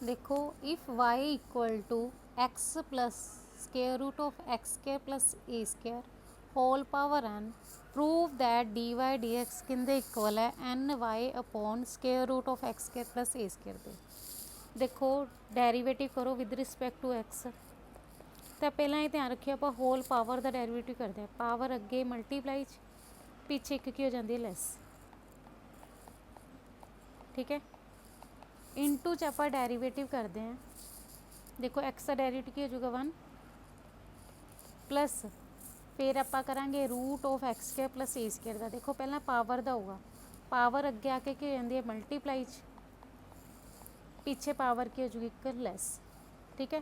देखो if y equal to x plus square root of x square plus a square whole power n prove that d Y D x किंदे equal है n y upon square root of x square plus a square दे। देखो derivative करो with respect to x. तो पहला ये ध्यान रखिए आप होल पावर का डेरीवेटिव करते हैं, पावर अगे मल्टीप्लाई पीछे एक की हो जाती है लैस, ठीक है। इनटू च आप डेरीवेटिव करते हैं, देखो एक्स का डेरीवेटिव की हो जाएगा 1 प्लस फिर आप करेंगे root of x square plus a square का। देखो पहला पावर का होगा, पावर अगे आके की हो जाती है मल्टीप्लाई पीछे पावर की हो जाएगी एक लैस, ठीक है।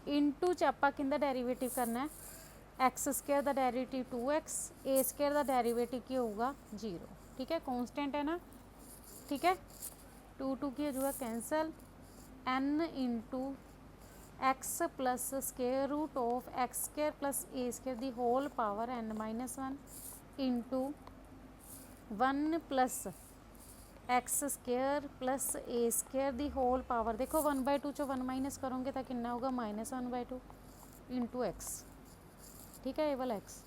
इनटू च आप किंदा डेरीवेटिव करना है एक्स स्केयर का डेरीवेटिव 2x, ए स्केयर का डेरीवेटिव की होगा 0, ठीक है। कॉन्स्टेंट है ना, ठीक है। 2 की हो जाएगा cancel, n into x plus square root of x square plus a square the whole power n-1 into 1 plus x square plus a square the whole power. देखो 1/2 चो 1 माइनस करोगे तो कितना होगा -1/2 इंटू एक्स, ठीक है। ये वाला एक्स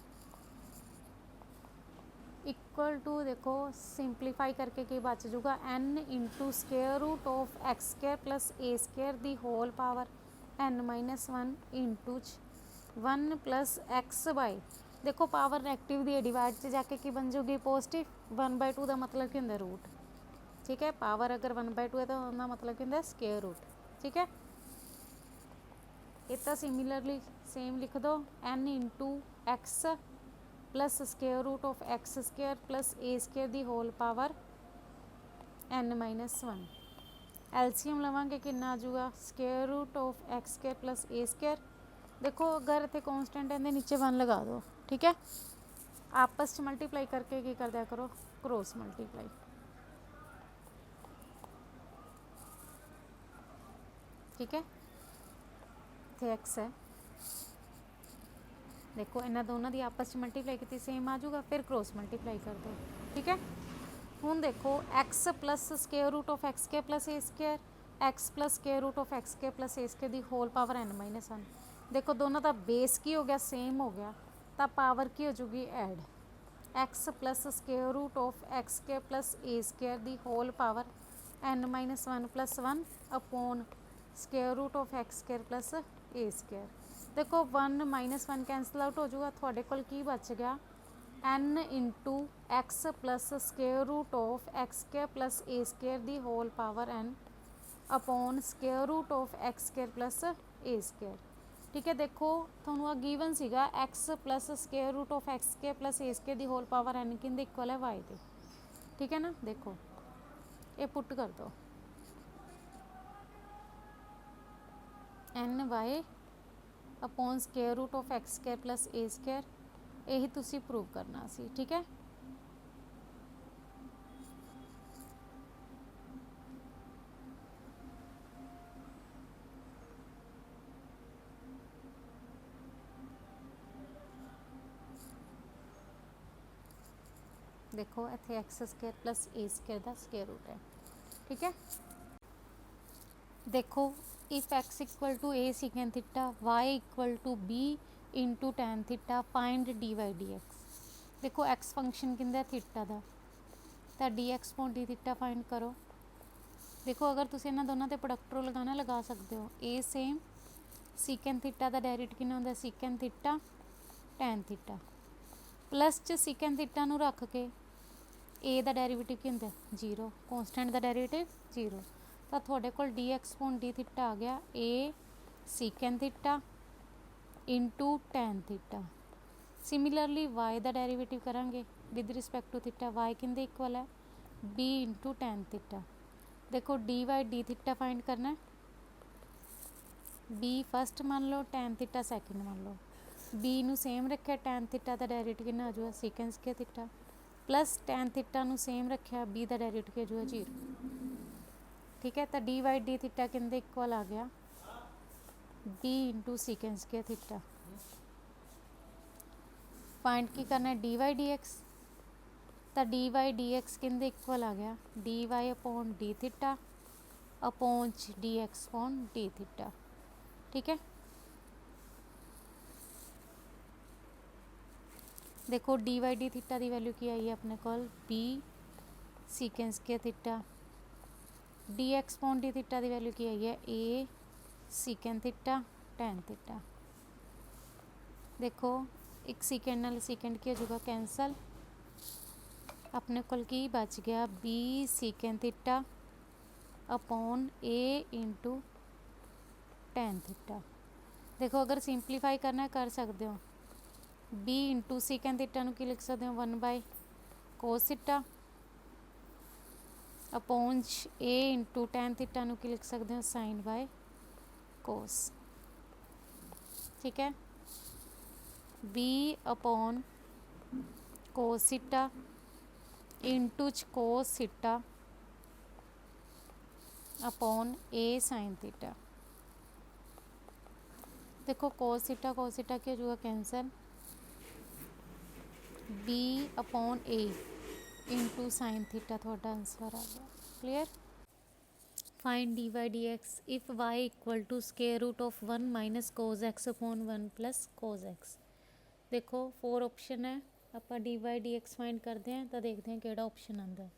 इक्वल टू देखो सिंप्लीफाई करके की बच जूगा n into square root of x square plus a square the whole power n-1 into 1 plus x by, देखो पावर नैगेटिव दी डिवाइड से जाके की बन जूगी पॉजिटिव 1/2 का मतलब की होंगे रूट, ठीक है। पावर अगर 1/2 है तो उसका मतलब की होंगे स्केयर रूट, ठीक है। इतना सिमिलरली सेम लिख दो n into x plus square root of x square plus a square the whole power n-1। LCM लवांगे कितना आ जाऊगा square root of x square plus a square. देखो अगर इतने कॉन्स्टेंट है नीचे 1 लगा दो, ठीक है। आपस में मल्टीप्लाई करके की कर दिया करो क्रॉस मल्टीप्लाई, ठीक है। इतने एक्स है, देखो इन्होंने दोनों की आपस में मल्टीप्लाई की सेम आ जाऊगा, फिर क्रॉस मल्टीप्लाई कर दो, ठीक है। हूँ देखो x plus square root of x square plus a square, x plus square root of x square plus a square the whole power n-1। देखो दोनों का बेस की हो गया सेम हो गया, तो पावर की हो जाएगी add, x plus square root of x square plus a square the whole power n-1 plus 1 upon square root of x square plus a square. देखो 1 - 1 कैंसल आउट हो जाऊगा, थोड़े कोल की बच गया n into x plus square root of x square plus a square the whole power n upon square root of x square plus a square, ठीक है। देखो थोड़ा आ गिवन सीगा x plus square root of x square plus a square the whole power n किंदे equal है y दे, ठीक है ना। देखो ये पुट कर दो n y upon square root of x square plus a square, यही तुसी प्रूव करना सी, ठीक है। देखो इतने x square plus a square का स्केयर रूट है, ठीक है। देखो if x equal to a secant theta y equal to b into tan theta find d Y D x. देखो एक्स फंक्शन किंदा थीटा का, तो d x point d theta find करो। देखो अगर तुम इन्होंने दोनों के प्रोडक्ट रो लगाना लगा सकते हो, ए सेम सीकेंड थीटा का डेरिवेटिव कितना होंगे secant theta tan theta plus च सीकेंड थीटा नूं रख के ए का डेरीवेटिव की होंगे 0, कॉन्स्टेंट का डेरीवेटिव 0, तो थोड़े को d x point d theta आ गया a secant theta into tan theta. Similarly y का डेरीवेटिव करांगे with respect to theta, y किंदे इक्वल है बी इंटू टैन थीटा। देखो D Y d theta find करना है, बी फस्ट मान लो टैन थीटा सैकेंड मान लो, बी नू सेम रखा टैन थीटा का डेरीवेटिव कितना आ जाएगा secant square theta plus tan theta नू सेम रखा बी का डेरीवेटिव आ जाएगा 0, ठीक है। तो डी वाई डी थीटा किंदे इक्वल आ गया b into secant square theta. Find की करना है डी वाई डी एक्स, तो डी वाई डी एक्स किंदे इक्वल आ गया d y upon d theta upon D X upon d theta. ठीक है, देखो डी वाई डी थीटा की वैल्यू की आई है अपने को बी सीकेंस के theta, D X upon d theta की वैल्यू की आई है ए सीकेंड थीटा टैन थीटा। देखो एक सीकेंड नाल सीकेंड की हो जाएगा कैंसल, अपने को की बच गया B secant theta upon a into tan theta. देखो अगर सिंपलीफाई करना कर सकते हो, बी इंटू सीकेंड थीटा की लिख सकते हो 1/cos theta upon a into tan theta की लिख सकते हो sin/cos। ठीक है, b upon cos theta into cos theta upon a sin theta. देखो cos थीटा की हो जाएगा cancel, b upon a into sin theta थोड़ा आंसर आ गया। Clear. Find d Y D x if y equal to square root of 1 minus cos x upon 1 plus cos x. देखो 4 option है, आप d Y D x find करते हैं तो देखते हैं कि ऑप्शन आता है।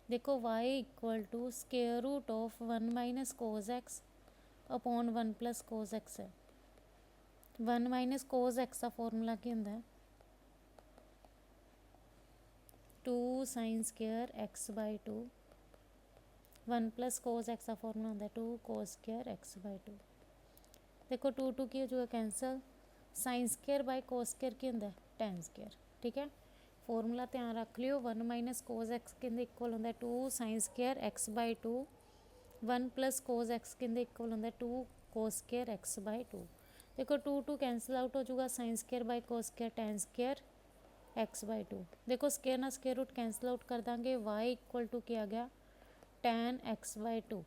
देखो y equal to square root of 1 minus cos x upon 1 plus cos x है। 1 माइनस कोज एक्स का फॉर्मूला क्या होंगे 2 sine square x by 2, 1 plus cos x का फॉर्मूला होंगे 2 कोज स्केयर एक्स बाय 2। देखो 2 2 की हो जाएगा cancel, sine square by cos square की होंगे टैन स्केयर। ठीक है, फॉर्मूला ध्यान रख लियो, 1 माइनस कोज एक्स के इक्वल होंगे 2 sine square x by 2, 1 plus cos x के इक्वल होंगे 2 कोज स्केयर एक्स बाय 2। देखो 2 2 कैंसल आउट हो जाएगा, sine square by cos square tan square x by 2। देखो स्केयर ना स्केयर रूट कैंसल आउट कर देंगे, वाई इक्वल टू क्या आ गया tan x by 2।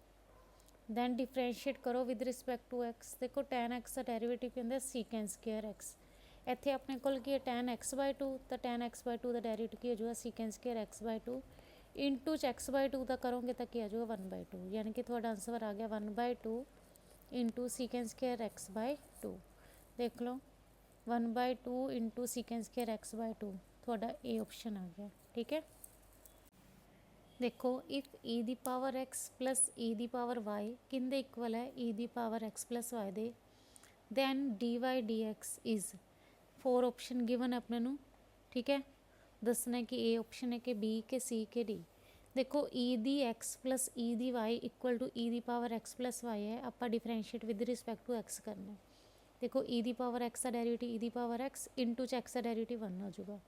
Then differentiate करो विद रिस्पैक्ट टू एक्स। देखो टैन एक्स का डेरिवेटिव क्या होंगे सीकेंड स्केयर एक्स। ਇੱਥੇ ਆਪਣੇ ਕੋਲ ਕੀ ਹੈ tan x/2, ਤਾਂ tan x/2 ਦਾ ਡੈਰੀਵੇਟਿਵ ਕੀ ਹੋ ਜਾਊਗਾ ਸੀਕੈਂਸ ਸਕੁਅਰ x/2 ਇੰਟੂ x/2 ਦਾ ਕਰੋਗੇ ਤਾਂ ਕੀ ਆ ਜਾਊਗਾ 1/2, ਯਾਨੀ ਕਿ ਤੁਹਾਡਾ ਆਨਸਰ ਆ ਗਿਆ 1/2 ਇੰਟੂ ਸੀਕੈਂਸ ਸਕੁਅਰ x/2। ਦੇਖ ਲਓ 1/2 ਇੰਟੂ ਸੀਕੈਂਸ ਸਕੁਅਰ x/2 ਤੁਹਾਡਾ ਇਹ ਆਪਸ਼ਨ ਆ ਗਿਆ। ਠੀਕ ਹੈ, ਦੇਖੋ ਇਫ e ਦੀ ਪਾਵਰ x ਪਲਸ e ਦੀ ਪਾਵਰ y ਕਿੰਦੇ ਇਕੁਅਲ ਹੈ e ਦੀ ਪਾਵਰ x ਪਲਸ y ਦੇ, then dy dx is 4 option given है अपने नू। ठीक है, दसना है कि ए ऑप्शन है कि बी के सी के डी। देखो ई दी एक्स प्लस ई दी वाई इक्वल टू ई दी पावर एक्स प्लस वाई है, आप differentiate with respect to x करना है। देखो ई दी पावर एक्स का डेरिवेटिव ई दी पावर एक्स इंटू च एक्स का डेरिवेटिव 1 हो जाएगा,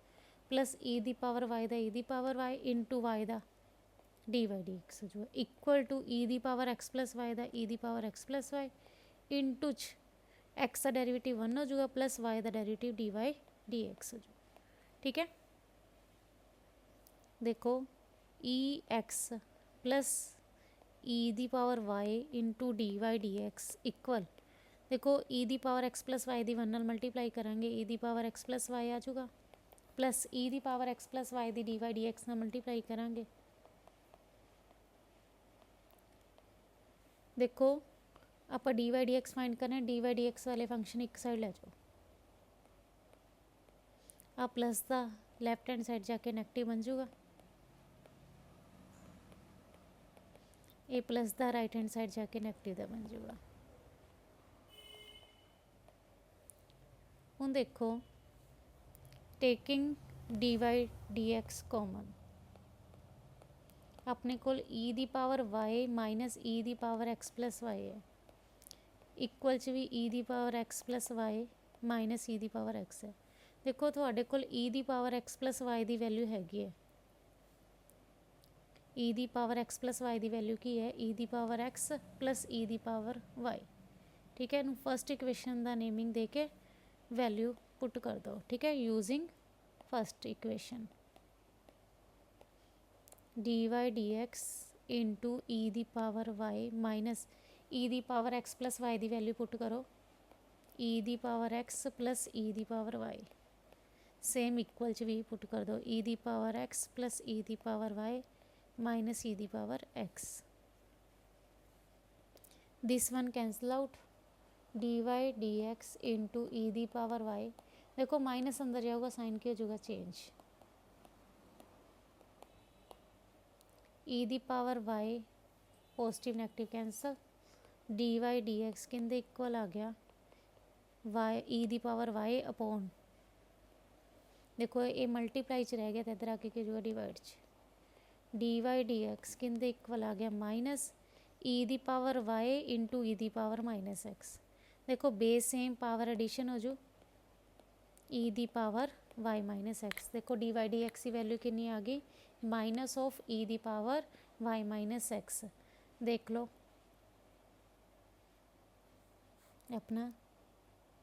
प्लस ई दी पावर वाई का ई दी पावर वाई इंटू वाई का डी वाई डी एक्स हो जाएगा, इक्वल टू ई दी पावर एक्स प्लस वाई का ई दी power x plus y into च एक्स का डेरिवेटिव 1 हो जाएगा, प्लस वाई का derivative d Y D x हो जाएगा। ठीक है, देखो ई एक्स प्लस ई दी power y into d Y D x equal, देखो ई दी पावर एक्स प्लस वाई दी 1 नाल मल्टीप्लाई करेंगे ई दी पावर एक्स प्लस वाई आ जाऊगा, प्लस ई दी पावर एक्स प्लस वाई दी डी वाई डी एक्स नाल मल्टीप्लाई करेंगे। देखो आप d Y D x find करना है, डी वाई डी एक्स वाले फंक्शन एक साइड ले जाओ, आ प्लस का लैफ्ट हैंड साइड जाके नेगेटिव बन जाऊगा, ए प्लस का राइट हैंड साइड जाके नेगेटिव का बन जाऊगा। हुण देखो taking d Y D x common, अपने कोल ई दी पावर वाई माइनस ई दी पावर एक्स प्लस वाई है, इक्वल च भी ई दी power x plus y minus e दी पावर एक्स है। देखो तुहाडे कोल ई दी पावर एक्स प्लस वाई की वैल्यू हैगी है, ई दी पावर एक्स प्लस वाई की वैल्यू की है ई दी पावर एक्स प्लस ई दी पावर वाई। ठीक है, फस्ट इक्वेशन का नेमिंग दे के वैल्यू पुट कर दो। ठीक है, using first equation d Y D x into e दी पावर वाई माइनस ई दी पावर एक्स प्लस वाई की वैल्यू पुट करो ई दी पावर एक्स प्लस ई दी पावर वाई, सेम इक्वल च भी पुट कर दो ई दी पावर एक्स प्लस ई दी पावर वाई माइनस ई दी power x. This one cancel out, d Y D x into e दी पावर वाई। देखो माइनस अंदर जाऊगा, साइन क्या हो जाएगा चेंज, ई दी power y positive negative cancel, d Y D x कहते इक्वल आ गया वाई ई दी पावर वाई अपॉन, देखो ये मल्टीप्लाई च रह गया तो इधर आके क्या होगा डिवाइड च, डी वाई डी एक्स कहते इक्वल आ गया माइनस ई दी पावर वाई इंटू ई दी पावर माइनस एक्स। देखो बेस सेम पावर एडिशन हो जू, ई दी पावर वाई माइनस एक्स। देखो डी वाई डी एक्स की वैल्यू कितनी आ गई, माइनस ऑफ ई दी पावर वाई माइनस एक्स। देख लो अपना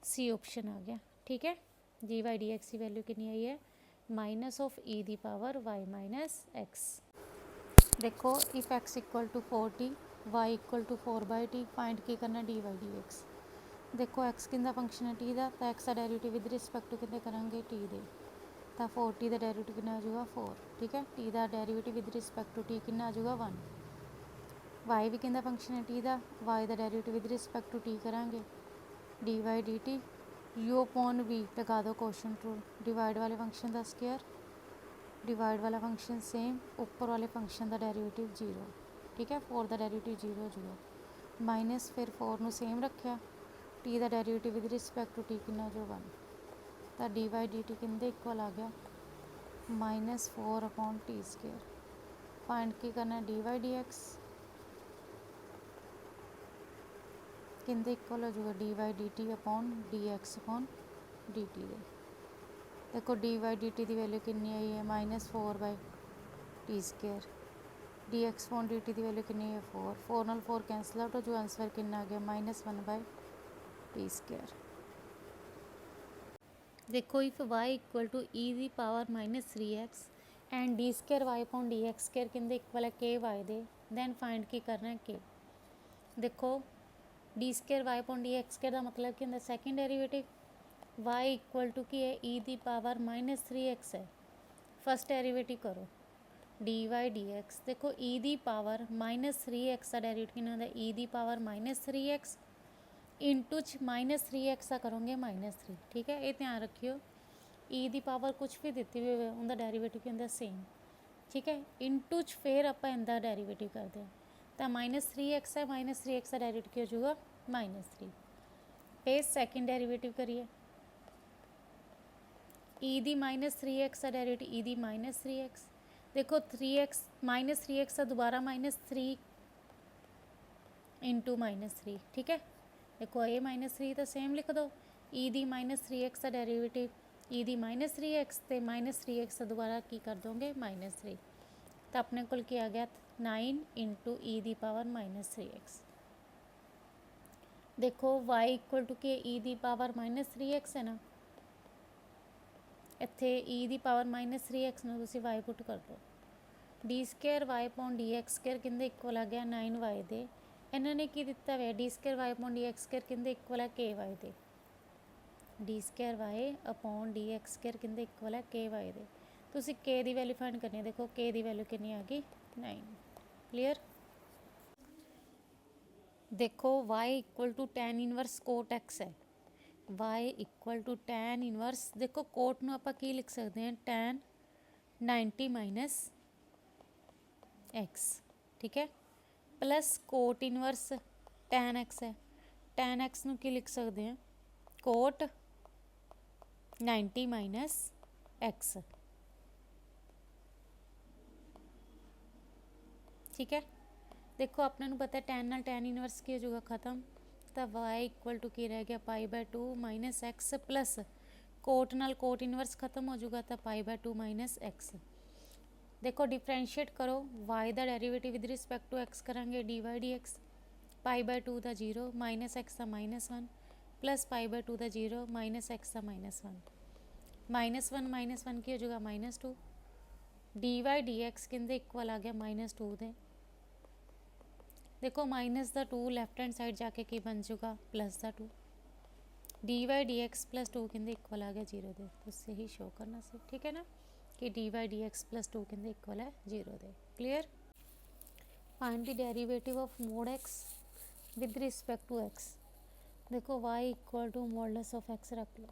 सी ऑप्शन आ गया, ठीक है। डी वाई डी एक्स की वैल्यू कितनी आई है, माइनस ऑफ ई दी पावर वाई माइनस एक्स। देखो if x equal to 4t y equal to 4/t find की करना डी वाई डी एक्स। देखो एक्स किंदा फंक्शन है टी का, तो एक्स का डेरिवेटिव विद रिस्पैक्ट टू कितने करांगे टी दे, तो 4t का डेरिवेटिव कितना आ जाएगा 4, ठीक है। टी का derivative with respect to T कितना आ जाएगा 1। वाई भी किंदा फंक्शन है टी का, वाई का derivative with respect to t करांगे d Y D t, u upon v लगा दो क्वेश्चन रूल, डिवाइड वाले फंक्शन का स्क्वायर, डिवाइड वाला फंक्शन सेम, ऊपर वाले फंक्शन का डेरिवेटिव 0, ठीक है। 4 का डेरिवेटिव 0 हो जाएगा, माइनस फिर 4 ਨੂੰ सेम रखा, टी का derivative with respect to T कितना जो 1, तो डी वाई डी टी किंदे इक्वल आ गया -4 अपॉन टी स्क्वायर। फाइंड की करना डी वाई डी एक्स किंदे इक्वल हो जाएगा D Y D T upon D X upon D T दे। देखो डी वाई डी टी की वैल्यू कितनी आई है -4/टी square, D X upon D T की वैल्यू कितनी है 4, 4 ਨਾਲ 4 कैंसल आउट हो जो आंसर कितना आ गया -1/टी स्क्वायर। देखो if y equal to e दी power -3x and d square y upon D x square किंदे इक्वल है के वाई दे, दैन फाइंड की करना है के। देखो d square y upon D x square का मतलब कि होंगे second derivative, y equal to की है ई दी पावर -3x है, फर्स्ट डेरीवेटिव करो डी वाई डी एक्स। देखो ई दी पावर -3x का डेरीवेटिव कितना होता है, ई दी पावर -3x इंटू च -3x का करोगे -3, ठीक है। ये ध्यान रखियो ई दी पावर कुछ भी दी हुई है उनका डेरीवेटिव की होंगे सेम, ठीक है। इंटू च फिर आप इनका डेरीवेटिव करते हैं तो -3x है, -3x का डेरीवेटिव की हो जाएगा -3। फिर सैकेंड डेरीवेटिव करिए, ई दी -3x का डेरीवेटिव ई दी -3x। देखो 3x -3x का दोबारा -3 इंटू -3, ठीक है। देखो ए -3 तो सेम लिख दो, ई दी -3x का डेरीवेटिव ई दी -3x तो -3x का दोबारा की कर दोगे -3, तो अपने को क्या आ गया 9 इंटू ई दी पावर -3x। देखो y इक्वल टू के ई दी पावर -3x है ना, इत्थे ई दी पावर -3x ਨੂੰ ਤੁਸੀਂ y पुट कर दो, d square y upon D x square किंदे इक्वल आ गया 9y दे, इन्होंने की दिता हुआ d square y upon D x square किंदे इक्वल है के वाई दे, d square y upon D x square किंदे इक्वल है के वाई दे। तुसी के दी वैल्यू फाइंड करनी है, देखो के दी वैल्यू कितनी आ गई 9, क्लीयर। देखो y equal to tan inverse cot x है, y equal to tan inverse, देखो कोट ਨੂੰ ਆਪਾਂ ਕੀ ਲਿਖ ਸਕਦੇ ਹਾਂ tan 90 माइनस x, ठीक है, plus cot inverse tan x है, tan x ਨੂੰ ਕੀ ਲਿਖ ਸਕਦੇ हैं कोट 90 माइनस x, ठीक है। देखो अपने पता है tan नाल tan इनवर्स की हो जाएगा खत्म, तो y इक्वल टू की रह गया π/2 माइनस x प्लस कोट नाल कोट इनवर्स खत्म हो जाएगा तो π/2 माइनस x। देखो डिफरेंशिएट करो y का derivative with respect to x करांगे डी वाई डी एक्स, π/2 का 0 माइनस x का -1 प्लस π/2 का 0 माइनस x का -1 -1 की हो जाएगा -2, डी वाई डी एक्स कहते इक्वल आ गया -2 दे। देखो माइनस का 2 लैफ्ट हैंड साइड जाके की बन जाएगा प्लस का 2, d Y D x plus 2 कहते इक्वल आ गया 0 दे, तो उससे ही शो करना से, ठीक है ना, कि d Y D x plus 2 कहते इक्वल है 0 दे, clear. Find the derivative of mod x, with respect to x. देखो y equal to modulus of x रख लो,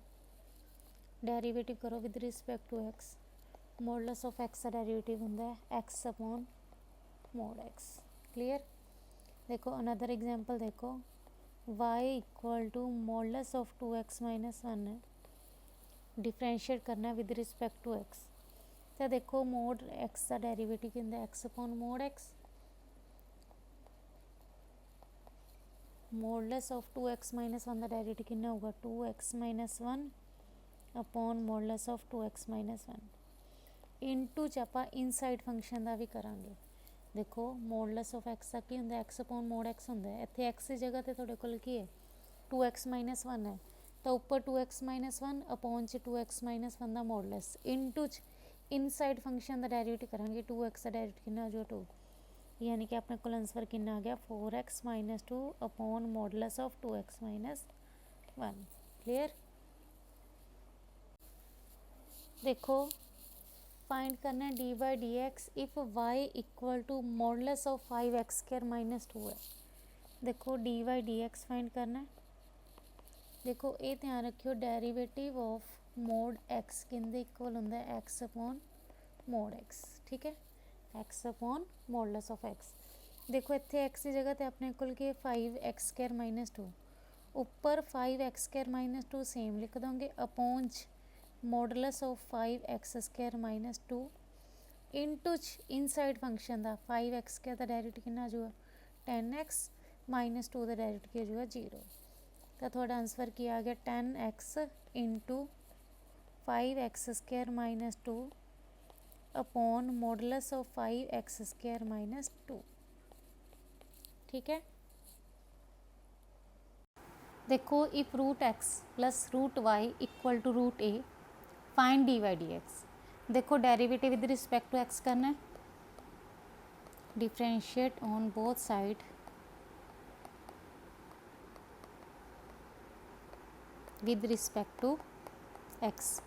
डेरिवेटिव करो with respect to x. Modulus of x का derivative होंदा है x upon mod x. Clear. देखो another example देखो, y equal to modulus of 2x minus 1 है, डिफरेंशिएट करना विद रिस्पेक्ट टू एक्स। तो देखो मोड एक्स का डेरिवेटिव की होंदा x upon mod x, modulus of 2x minus 1 का डेरिवेटिव कितना होगा 2x minus 1 upon modulus of 2x minus 1 into च आपां इनसाइड फंक्शन का भी करांगे। देखो मॉडलस ऑफ एक्स का की होंदा एक्स अपॉन मोड एक्स होंदा है, इत्थे एक्स की जगह ते तुहाडे कोल की है 2x माइनस 1 है, तो ऊपर 2x माइनस 1 अपॉन च 2x माइनस 1 का मॉडलस इनटू च इनसाइड फंक्शन का डेरिवेटिव करांगे 2x का डेरिवेटिव कितना हो जाएगा 2, यानी कि अपने को आंसर कितना आ गया 4x minus 2 upon modulus of 2x minus 1। Clear. देखो फाइंड करना d by d x if y equal to modulus of 5x² minus 2 है। देखो d by d x find करना है। देखो ये ध्यान रखियो डेरिवेटिव ऑफ मोड एक्स किंदे इक्वल होंदा है एक्स अपॉन मोड एक्स। ठीक है, x upon modulus of x. देखो इत्थे एक्स की जगह ते अपने कोल के 5x² माइनस 2, ऊपर 5x² माइनस 2 सेम लिख दोगे upon modulus of 5x² minus 2 into inside function का 5x² का डेरिवेटिव कितना आ जाएगा 10x माइनस 2 का डेरिवेटिव की हो जाएगा 0। तो थोड़ा आंसर की आ गया 10x into 5x² minus 2 upon modulus of 5x² minus 2। ठीक है। देखो if root x plus root y equal to root a find d Y D x. देखो derivative with respect to x करना है, differentiate on both side with respect to x.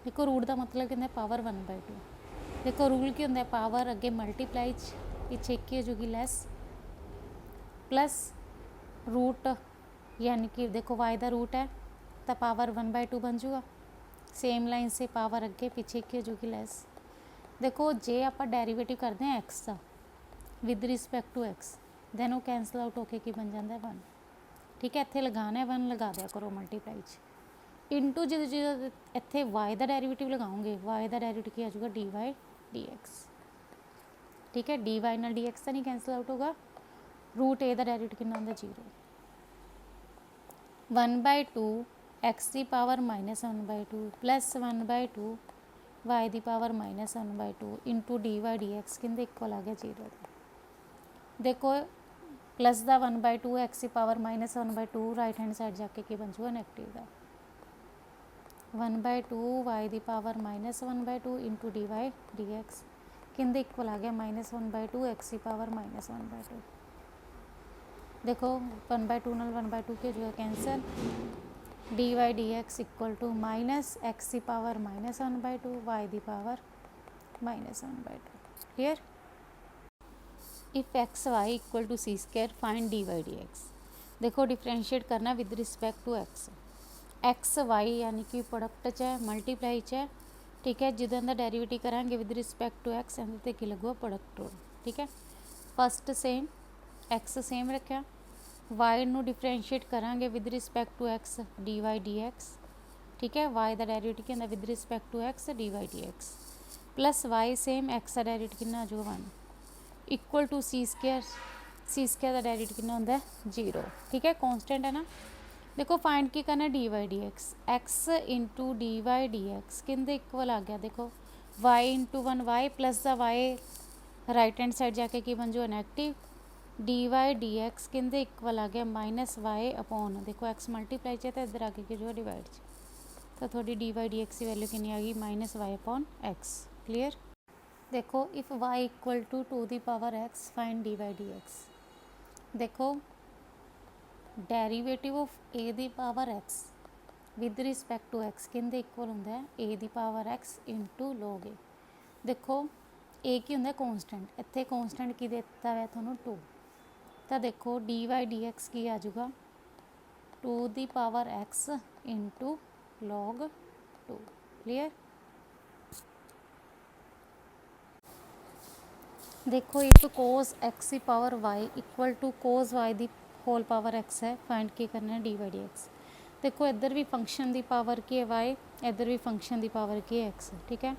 देखो root का मतलब क्या होंदा पावर 1/2। देखो रूल की होंदा पावर अगे मल्टीप्लाई पीछे एक ही हो जाएगी लेस प्लस रूट, यानी कि देखो वाई का रूट है तो पावर 1/2 बन जाऊगा। सेम लाइन से पावर अगे पीछे की हो जाएगी लेस। देखो जे आप डेरिवेटिव करते हैं एक्स का with respect to x then वो कैंसल आउट होके की बन जाता है 1। ठीक है, इत्थे लगाना है 1 लगा दिया करो मल्टीप्लाई इंटू जो जो इत्थे वाई का डेरिवेटिव लगाओगे वाई का डेरिवेटिव की आ जाएगा डी वाई डी एक्स। ठीक है, डी वाई नाल डी एक्स तो नहीं कैंसल आउट होगा। रूट ए का डेरिवेटिव कितना होंदा 0। 1/2 एक्स की पावर माइनस 1/2 प्लस 1/2 वाई की power minus 1/2 into d Y D x किंदे इक्वल आ गया 0। देखो प्लस का 1/2 एक्स की power minus 1/2 right hand side जाके की बन जाएगा नैगेटिव का 1/2 वाई की power minus 1/2 into d Y D x किंदे इक्वल आ गया माइनस 1/2 एक्स की पावर माइनस 1/2। देखो 1/2 नाल 1/2 के जो है cancel, d Y D x equal to minus x की पावर माइनस 1/2 वाई की power minus 1/2। Clear. If x y equal to c square find d Y D x. देखो differentiate करना with respect to x. X y यानी कि product च है multiply च है। ठीक है, जिदा का डेरिवेटिव करांगे विद रिस्पेक्ट टू एक्स इहदे की लगूगा प्रोडक्ट रूल। ठीक है, फस्ट सेम एक्स सेम रखा, वाई नू डिफरेंशिएट करांगे with respect to x d Y D x. ठीक है, वाई का डेरिवेटिव क्या with respect to x d Y D x plus y same x का डेरिवेटिव कितना जो 1 इक्वल टू सी स्क्वायर का डेरिवेटिव कितना होंदा है 0। ठीक है, कॉन्स्टेंट है ना। देखो फाइंड की करना D Y D x into d Y D x किंदे इक्वल आ गया। देखो y into 1 y plus the y right hand side जाके की बन जो negative d Y D x किंदे इक्वल आ गया माइनस वाई अपॉन देखो एक्स मल्टीप्लाई चाहिए तो इधर आके की जो डिवाइड तो थोड़ी डी वाई डी एक्स की वैल्यू कितनी आ गई minus y upon x. Clear. देखो इफ वाई इक्वल टू 2 दी power x find d Y D x. देखो डेरिवेटिव ऑफ ए दी power x with respect to x किंदे इक्वल होंदा है ए दी power x into log a. देखो a की होंदा कॉन्स्टेंट, इत्थे कॉन्स्टेंट की देता है थानू 2। ਤਾਂ ਦੇਖੋ dy dx ਕੀ ਆ ਜਾਊਗਾ 2 ਦੀ power x into log 2। Clear. देखो एक cos x की power y equal to cos y ਦੀ होल पावर x है। फाइंड की करना है dy dx। देखो इधर भी फंक्शन की पावर की है y, इधर भी फंक्शन की पावर की है x। ठीक है।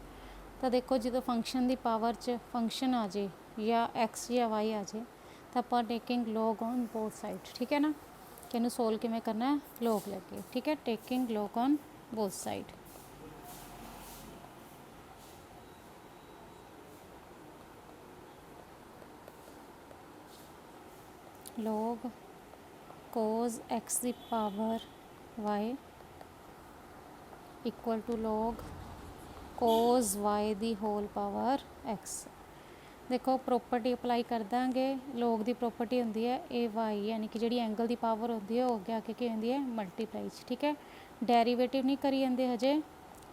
तो देखो जो फंक्शन की पावर च फंक्शन आ जाए या x या y आ जाए तो आप taking log on both side. ठीक है ना, कि इन्हू सोल्व किमें करना है लॉग लगे। ठीक है, taking log on both side. log cos x ਦੀ power y equal to log cos y ਦੀ ਹੋਲ ਪਾਵਰ x। ਦੇਖੋ ਪ੍ਰੋਪਰਟੀ ਅਪਲਾਈ ਕਰ ਦਾਂਗੇ। log ਦੀ ਪ੍ਰੋਪਰਟੀ ਹੁੰਦੀ ਹੈ ਇਹ y ਯਾਨੀ ਕਿ ਜਿਹੜੀ ਐਂਗਲ ਦੀ ਪਾਵਰ ਹੁੰਦੀ ਹੈ ਉਹ ਅੱਗੇ ਆ ਕੇ ਕੀ ਹੁੰਦੀ ਹੈ ਮਲਟੀਪਲਾਈ 'ਚ। ਠੀਕ ਹੈ, ਡੈਰੀਵੇਟਿਵ ਨਹੀਂ ਕਰੀ ਜਾਂਦੇ ਹਜੇ,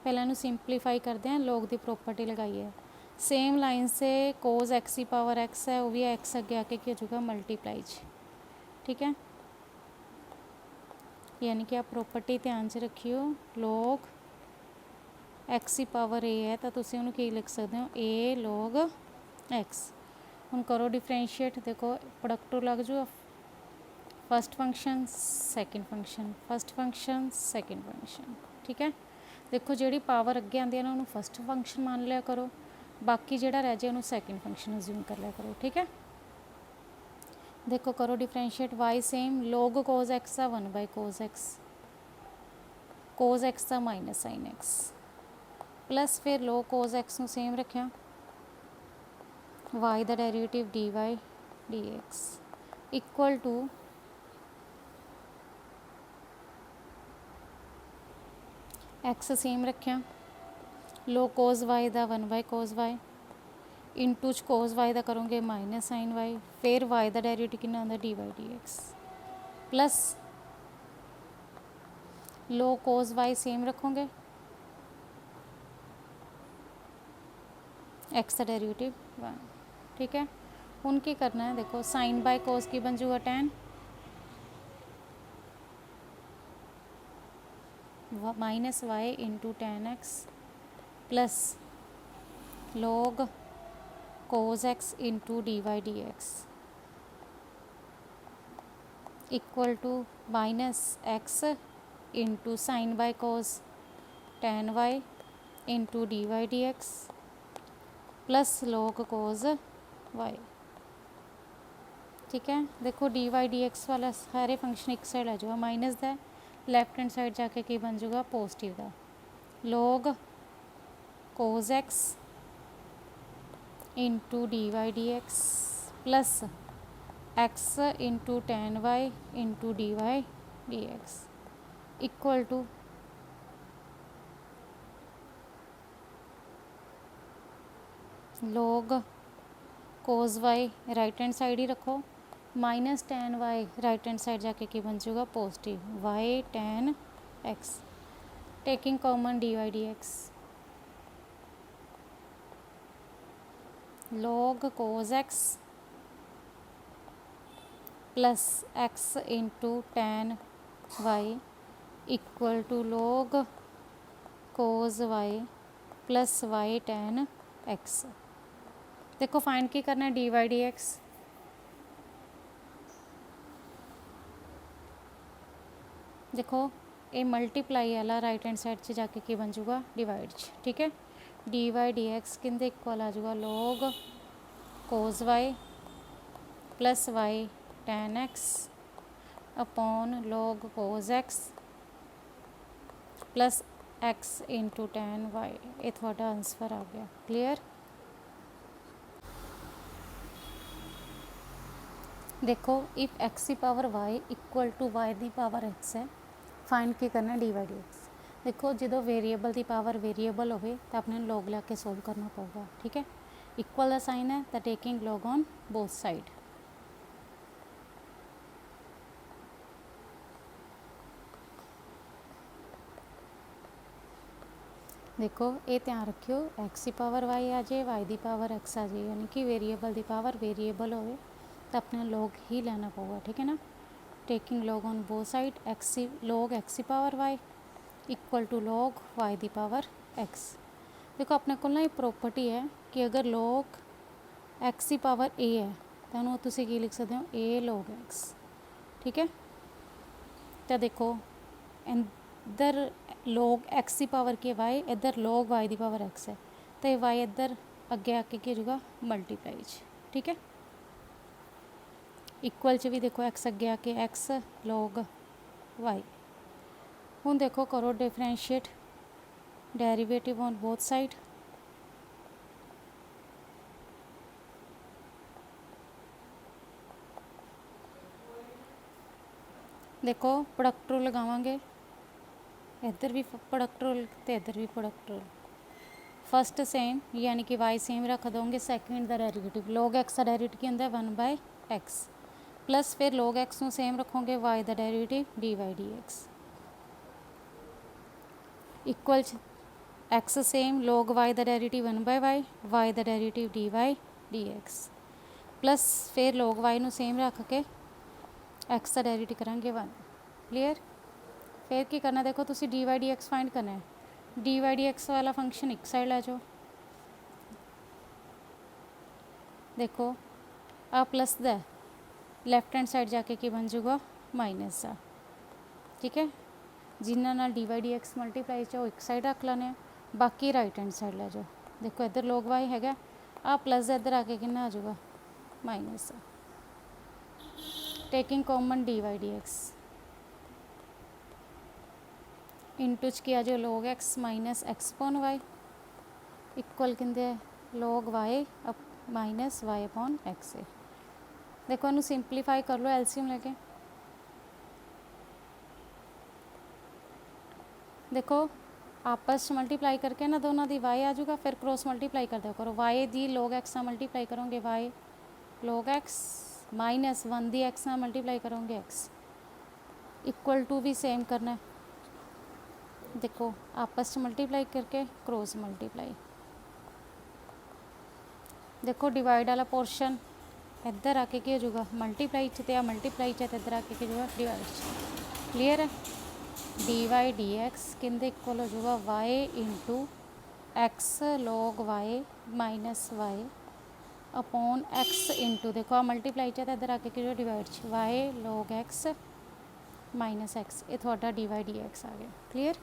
ਪਹਿਲਾਂ ਇਹਨੂੰ ਸਿੰਪਲੀਫਾਈ ਕਰਦੇ ਹਾਂ। log ਦੀ ਪ੍ਰੋਪਰਟੀ ਲਗਾਈ है। सेम लाइन से cos x की पावर x है वो भी x अगे आके क्या हो जाएगा मल्टीप्लाई। ठीक है, यानी कि आप प्रॉपर्टी ध्यान च रखियो। log x की पावर a है तो तुम उन्होंने की लिख सकते हो a log x। हम करो डिफरेंशिएट। देखो प्रोडक्ट लग जाओ first function second function, first function second function. ठीक है, देखो जी पावर अगे आती है ना उन्होंने फर्स्ट फंक्शन मान लिया करो, बाकी जोड़ा रह जाए उन्होंने सैकेंड फंक्शन अज्यूम कर लिया करो। ठीक है, देखो करो differentiate y same log cos x का 1 by cos x, cos x का माइनस साइन x प्लस फिर log cos x ਨੂੰ सेम रखा y का derivative dy dx equal to x same रखा log cos y का 1 बाय cos y इंटू च cos y का करोगे माइनस साइन y, फिर y का डेरिवेटिव कितना आता dy dx plus log cos y same रखोगे x का डेरिवेटिव 1। ठीक है, हुन की करना है देखो साइन बाय cos की बन जाऊगा tan minus y into tan x plus log cos x into dy dx equal to minus x into sine by cos tan y into dy dx plus log cos y। ठीक है, देखो dy dx वाला सारे function एक side आ जाएगा minus का, left hand side जाके की बन जाएगा पॉजिटिव का log cos x into dy dx plus x into tan y into dy dx equal to log cos y right hand side ही रखो minus tan y right hand side जाके की बन जाएगा positive y tan x taking common dy dx log cos x plus x into tan y equal to log cos y plus y tan x। देखो find की करना है dy dx। देखो ये मल्टीप्लाई वाला राइट हैंड साइड से जाके की बन जाऊगा डिवाइड। ठीक है, dy dx किंदे इक्वल आ जाऊगा log cos y plus y tan x upon log cos x plus x into tan y। ये थोड़ा आंसर आ गया। क्लीयर। देखो इफ x की power y equal to y की पावर x है, फाइंड की करना dy dx। देखो जो वेरीएबल की पावर वेरीएबल हो तो अपने लॉग लैके सोल्व करना पड़ेगा। ठीक है, इक्वल का साइन है तो taking log on both side. देखो ये ध्यान रखियो x की पावर y आ जाए y की पावर x आ जाए, यानी कि वेरीएबल की पावर वेरीएबल हो तो अपना log ही लेना पड़ेगा, ठीक है ना। Taking log on both side, log x power y equal to log y दी पावर x। देखो अपने को ना ये प्रॉपर्टी है कि अगर log x की पावर a है तो ਉਹਨੂੰ ਤੁਸੀਂ ਕੀ ਲਿਖ ਸਕਦੇ ਹੋ a log x, ठीक है। तो देखो इधर log x की पावर की y, इधर log y की पावर x है, तो ये y इधर अगे आके की हो जाएगा मल्टीप्लाई, ठीक है। इक्वल च भी देखो x अगे आके x log y। हुण देखो करो differentiate derivative on both side. देखो प्रोडक्ट रूल लगावांगे, इधर भी प्रोडक्ट रूल तो इधर भी प्रोडक्ट रूल। फर्स्ट सेम यानी कि y सेम रख दोगे, second the derivative log x का डेरिवेटिव की होंगे 1/x प्लस फिर log x ਨੂੰ सेम रखोगे y का derivative dy dx equal x same log y का डेरिवेटिव 1/y, y का डेरिवेटिव dy dx प्लस फिर log y ਨੂੰ सेम रख के x का डेरिवेटिव करांगे 1। क्लीयर। फिर की करना, देखो तुसी dy dx फाइंड करना है, dy dx वाला फंक्शन एक साइड ला जाओ। देखो आ plus the left hand side जाके की बन जाऊगा माइनस दा, ठीक है। जिन्ना नाल dy dx मल्टीप्लाई चाहो एक साइड रख लाने, बाकी राइट हैंड साइड ला जाओ। देखो इधर log y हैगा, आ प्लस इधर आके कितना आ जाऊगा माइनस दा। Taking common dy dx into च किया जो log x minus x upon y equal कहते log y minus y upon x है। देखो इन्हू सिंपलीफाई कर लो एलसीएम लेके। देखो आपस मल्टीप्लाई करके ना दोनों दी y आ जाऊगा, फिर क्रॉस मल्टीप्लाई कर दो करो, y दी log x ना मल्टीप्लाई करोगे y log x माइनस 1 दी x ना मल्टीप्लाई करोगे x इक्वल टू भी सेम करना है। देखो आपस मल्टीप्लाई करके क्रॉस मल्टीप्लाई। देखो डिवाइड वाला पोर्शन इधर आके क्या हो जाएगा मल्टीप्लाई च, या मल्टीप्लाई च इधर आके क्या होगा डिवाइड। क्लियर है। dy dx किंदे इक्वल हो जाएगा y into x log y minus y upon x into, देखो आ मल्टीप्लाई च इधर आके क्या divide y log x minus x, ये थोड़ा dy dx आ गया। क्लियर।